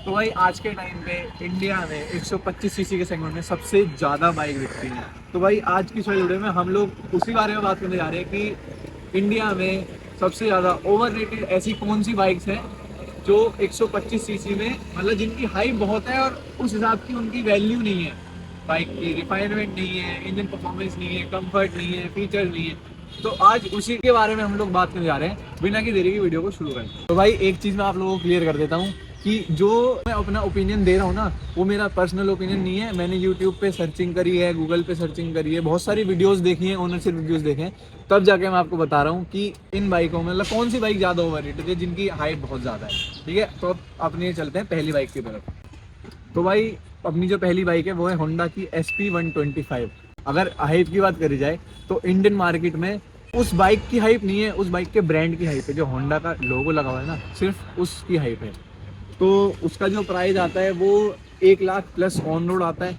तो भाई आज के टाइम पे इंडिया में 125 सीसी के सेगमेंट में सबसे ज़्यादा बाइक बिकती हैं। तो भाई आज की इस वीडियो में हम लोग उसी बारे में बात करने जा रहे हैं कि इंडिया में सबसे ज़्यादा ओवररेटेड ऐसी कौन सी बाइक्स हैं जो 125 सीसी में मतलब जिनकी हाइप बहुत है और उस हिसाब की उनकी वैल्यू नहीं है। बाइक की रिफाइनमेंट नहीं है, इंजन परफॉर्मेंस नहीं है, कंफर्ट नहीं है, फीचर नहीं है। तो आज उसी के बारे में हम लोग बात करने जा रहे हैं। बिना की देरी की वीडियो को शुरू करें। तो भाई एक चीज़ मैं आप लोगों को क्लियर कर देता हूँ कि जो मैं अपना ओपिनियन दे रहा हूँ ना, वो मेरा पर्सनल ओपिनियन नहीं है। मैंने यूट्यूब पे सर्चिंग करी है, गूगल पे सर्चिंग करी है, बहुत सारी वीडियोस देखी हैं, ओनरशिप वीडियोस देखे हैं, तब जाके मैं आपको बता रहा हूँ कि इन बाइकों में मतलब कौन सी बाइक ज़्यादा ओवररेटेड है, जिनकी हाइप बहुत ज़्यादा है। ठीक है, तो अब अपने चलते हैं पहली बाइक की तरफ। तो भाई अपनी जो पहली बाइक है वो है होंडा की SP125। अगर हाइप की बात करी जाए तो इंडियन मार्केट में उस बाइक की हाइप नहीं है, उस बाइक के ब्रांड की हाइप है। जो होंडा का लोगो लगा हुआ है ना, सिर्फ उसकी हाइप है। तो उसका जो प्राइस आता है वो 1 लाख प्लस ऑन रोड आता है।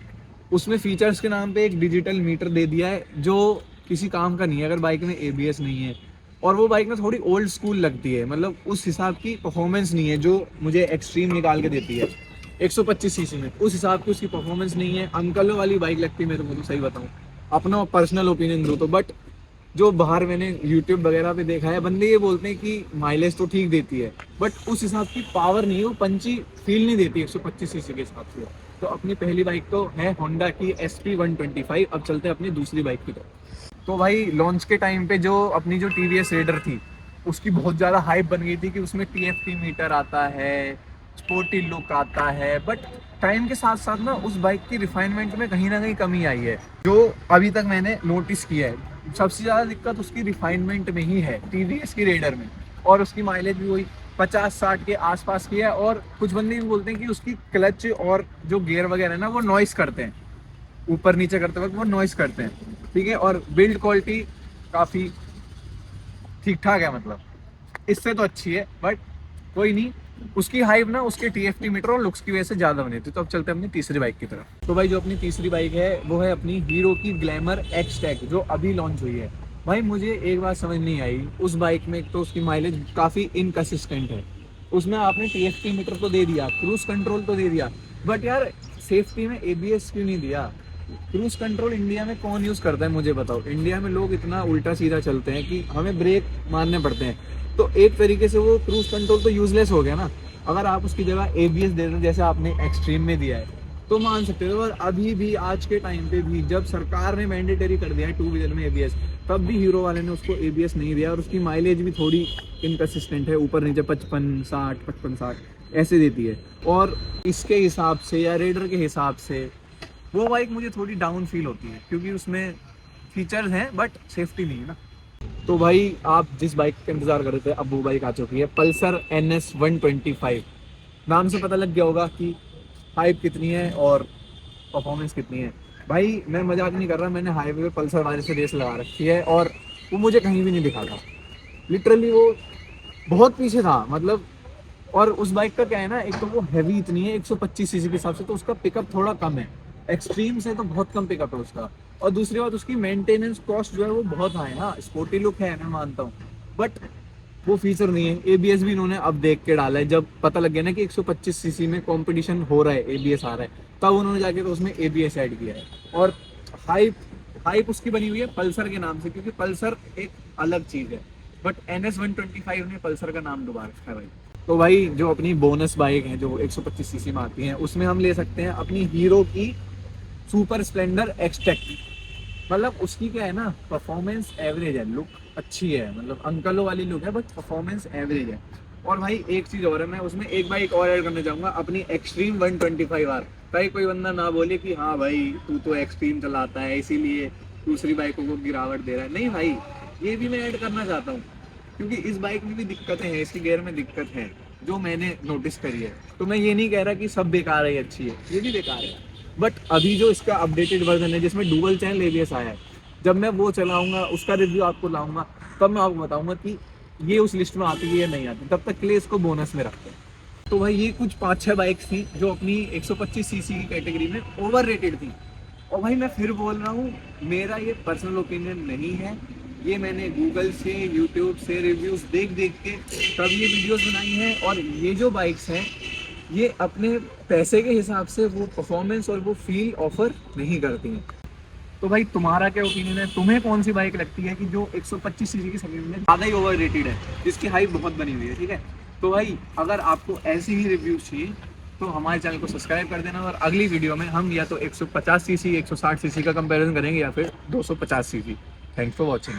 उसमें फीचर्स के नाम पे एक डिजिटल मीटर दे दिया है जो किसी काम का नहीं है अगर बाइक में ABS नहीं है। और वो बाइक ना थोड़ी ओल्ड स्कूल लगती है, मतलब उस हिसाब की परफॉर्मेंस नहीं है जो मुझे एक्सट्रीम निकाल के देती है 125 सीसी में। उस हिसाब की उसकी परफॉर्मेंस नहीं है, अंकलों वाली बाइक लगती है मेरे को। तो सही बताऊँ, अपना पर्सनल ओपिनियन दूँ तो, बट जो बाहर मैंने यूट्यूब वगैरह पे देखा है, बंदे ये बोलते हैं कि माइलेज तो ठीक देती है, बट उस हिसाब की पावर नहीं है, वो पंची फील नहीं देती 125 सीसी के हिसाब से। तो अपनी पहली बाइक तो है होंडा की SP125। अब चलते हैं अपनी दूसरी बाइक की तरफ। तो भाई लॉन्च के टाइम पे जो अपनी जो TVS रेडर थी, उसकी बहुत ज़्यादा हाइप बन गई थी कि उसमें TFT मीटर आता है, स्पोर्टी लुक आता है। बट टाइम के साथ साथ ना उस बाइक की रिफाइनमेंट में कहीं ना कहीं कमी आई है, जो अभी तक मैंने नोटिस किया है। सबसे ज़्यादा दिक्कत उसकी रिफाइनमेंट में ही है TVS की रेडर में। और उसकी माइलेज भी वही 50-60 के आसपास की है। और कुछ बंदे भी बोलते हैं कि उसकी क्लच और जो गियर वगैरह है ना, वो नॉइस करते हैं, ऊपर नीचे करते वक्त वो नॉइस करते हैं। ठीक है, और बिल्ड क्वालिटी काफ़ी ठीक ठाक है, मतलब इससे तो अच्छी है, बट कोई नहीं। उसकी हाइप ना उसके TFT मीटर और लुक्स की वजह से ज़्यादा बनी थी। तो अब चलते हैं अपनी तीसरी बाइक की तरफ। तो भाई जो अपनी तीसरी बाइक है वो है अपनी हीरो की ग्लैमर X-Tech, जो अभी लॉन्च हुई है। भाई मुझे एक बात समझ नहीं आई उस बाइक में। एक तो उसकी माइलेज काफ़ी इनकंसिस्टेंट है। उसमें आपने TFT मीटर तो दे दिया, क्रूज कंट्रोल तो दे दिया, बट यार सेफ्टी में ABS क्यों नहीं दिया? क्रूज कंट्रोल इंडिया में कौन यूज़ करता है मुझे बताओ। इंडिया में लोग इतना उल्टा सीधा चलते हैं कि हमें ब्रेक मारने पड़ते हैं। तो एक तरीके से वो क्रूज कंट्रोल तो यूजलेस हो गया ना। अगर आप उसकी जगह ABS दे दें जैसे आपने एक्सट्रीम में दिया है तो मान सकते हो। और अभी भी आज के टाइम पे भी जब सरकार ने मैंडेटरी कर दिया है 2 व्हीलर में ABS, तब भी हीरो वाले ने उसको ABS नहीं दिया। और उसकी माइलेज भी थोड़ी इनकंसिस्टेंट है, ऊपर नीचे 55-60 55-60 ऐसे देती है। और इसके हिसाब से या रेडर के हिसाब से वो बाइक मुझे थोड़ी डाउन फील होती है, क्योंकि उसमें फीचर्स हैं बट सेफ्टी नहीं है ना। तो भाई आप जिस बाइक का इंतजार कर रहे थे, अब वो बाइक आ चुकी है, पल्सर NS125। नाम से पता लग गया होगा कि हाइप कितनी है और परफॉर्मेंस कितनी है। भाई मैं मजाक नहीं कर रहा, मैंने हाईवे पे पल्सर वाले से रेस लगा रखी है और वो मुझे कहीं भी नहीं दिखा था। लिटरली वो बहुत पीछे था, मतलब। और उस बाइक का क्या है ना, एक तो वो हैवी इतनी है 125 सीसी के हिसाब से, तो उसका पिकअप थोड़ा कम है। एक्सट्रीम से तो बहुत कम पिकअप है उसका। और दूसरी बात, उसकी मेंटेनेंस कॉस्ट जो है वो बहुत हाई है। हाँ स्पोर्टी लुक है, मैं मानता हूँ, बट वो फीचर नहीं है। ABS भी इन्होंने अब देख के डाला है, जब पता लग गया ना कि 125 सीसी में कंपटीशन हो रहा है, ABS आ रहा है, तब उन्होंने जाके तो उसमें ABS ऐड किया है। और हाइप हाइप उसकी बनी हुई है पल्सर के नाम से, क्योंकि पल्सर एक अलग चीज़ है। बट NS125 ने पल्सर का नाम दोबारा रखा है भाई। तो भाई जो अपनी बोनस बाइक है जो 125 सीसी में आती हैं, उसमें हम ले सकते हैं अपनी हीरो की सुपर स्प्लेंडर X-Tech। मतलब उसकी क्या है ना, परफॉर्मेंस एवरेज है, लुक अच्छी है, मतलब अंकलों वाली लुक है, बट परफॉर्मेंस एवरेज है। और भाई एक चीज़ और है, मैं उसमें एक बाइक और ऐड करना चाहूँगा, अपनी एक्सट्रीम 125R। ताकि कोई बंदा ना बोले कि हाँ भाई तू तो एक्सट्रीम चलाता है इसीलिए दूसरी बाइकों को गिरावट दे रहा है। नहीं भाई, ये भी मैं ऐड करना चाहता हूँ, क्योंकि इस बाइक में भी दिक्कतें हैं, इसकी गियर में दिक्कत है जो मैंने नोटिस करी है। तो मैं ये नहीं कह रहा कि सब बेकार है, ये अच्छी है, ये भी बेकार है। बट अभी जो इसका अपडेटेड वर्जन है जिसमें डुअल चैनल ABS आया है, जब मैं वो चलाऊंगा उसका रिव्यू आपको लाऊंगा, तब मैं आपको बताऊंगा कि ये उस लिस्ट में आती है या नहीं आती। तब तक के लिए इसको बोनस में रखते हैं। तो भाई ये कुछ 5-6 बाइक्स थी जो अपनी 125 सीसी की कैटेगरी में ओवररेटेड थी। और भाई मैं फिर बोल रहा हूँ, मेरा ये पर्सनल ओपिनियन नहीं है, ये मैंने गूगल से यूट्यूब से रिव्यूज देख देख के तब ये वीडियोस बनाई हैं। और ये जो बाइक्स हैं ये अपने पैसे के हिसाब से वो परफॉर्मेंस और वो फील ऑफर नहीं करती हैं। तो भाई तुम्हारा क्या ओपिनियन है, तुम्हें कौन सी बाइक लगती है कि जो 125 सीसी की सेगमेंट में ज़्यादा ही ओवर रेटेड है, जिसकी हाइप बहुत बनी हुई है, ठीक है। तो भाई अगर आपको ऐसी ही रिव्यूज चाहिए तो हमारे चैनल को सब्सक्राइब कर देना, और अगली वीडियो में हम या तो 150 सीसी 160 सीसी का कंपैरिजन करेंगे या फिर 250 सीसी। Thanks for watching.